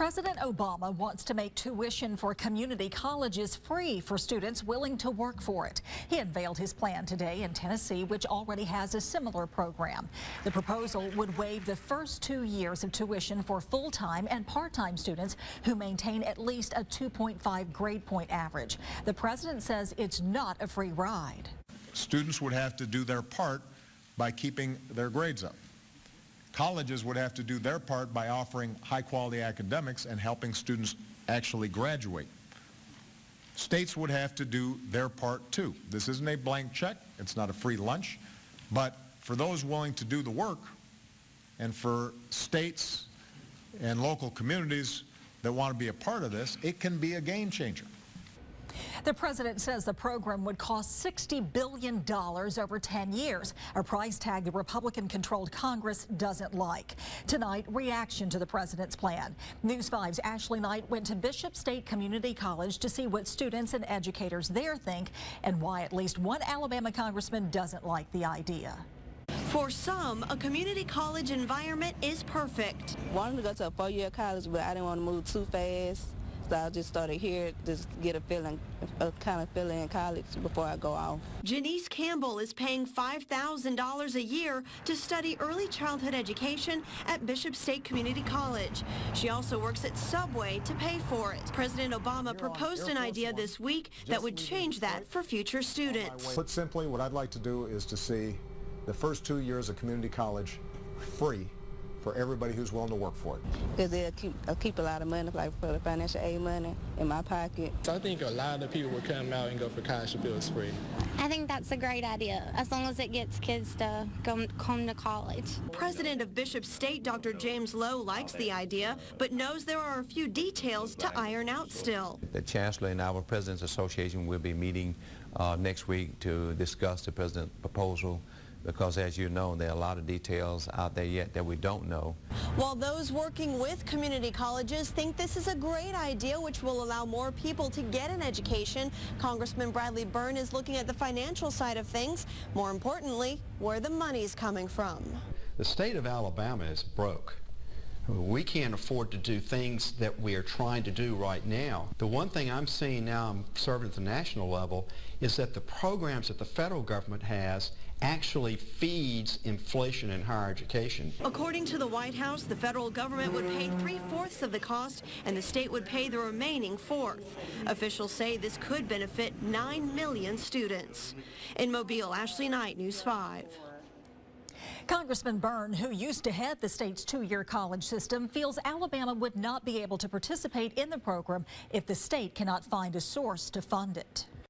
President Obama wants to make tuition for community colleges free for students willing to work for it. He unveiled his plan today in Tennessee, which already has a similar program. The proposal would waive the first 2 years of tuition for full-time and part-time students who maintain at least a 2.5 grade point average. The president says it's not a free ride. Students would have to do their part by keeping their grades up. Colleges would have to do their part by offering high-quality academics and helping students actually graduate. States would have to do their part too. This isn't a blank check. It's not a free lunch. But for those willing to do the work, and for states and local communities that want to be a part of this, it can be a game changer. The president says the program would cost $60 billion over 10 years, a price tag the Republican-controlled Congress doesn't like. Tonight, reaction to the president's plan. News 5's Ashley Knight went to Bishop State Community College to see what students and educators there think and why at least one Alabama congressman doesn't like the idea. For some, a community college environment is perfect. Wanted to go to a 4-year college, but I didn't want to move too fast. So I just started here just get a kind of feeling in college before I go off. Janice Campbell is paying $5,000 a year to study early childhood education at Bishop State Community College. She also works at Subway to pay for it. President Obama proposed an idea this week that would change that for future students. Put simply, what I'd like to do is to see the first 2 years of community college free for everybody who's willing to work for it. Because they'll keep a lot of money, like for the financial aid money, in my pocket. So I think a lot of people will come out and go for college if it was free. I think that's a great idea, as long as it gets kids to come to college. President of Bishop State, Dr. James Lowe, likes the idea, but knows there are a few details to iron out still. The Chancellor and our President's Association will be meeting next week to discuss the President's proposal, because as you know, there are a lot of details out there yet that we don't know. While those working with community colleges think this is a great idea which will allow more people to get an education, Congressman Byrne is looking at the financial side of things, more importantly, where the money's coming from. The state of Alabama is broke. We can't afford to do things that we are trying to do right now. The one thing I'm seeing now, I'm serving at the national level, is that the programs that the federal government has actually feeds inflation in higher education. According to the White House, the federal government would pay 3/4 of the cost and the state would pay the remaining 1/4. Officials say this could benefit 9 million students. In Mobile, Ashley Knight, News 5. Congressman Byrne, who used to head the state's 2-year college system, feels Alabama would not be able to participate in the program if the state cannot find a source to fund it.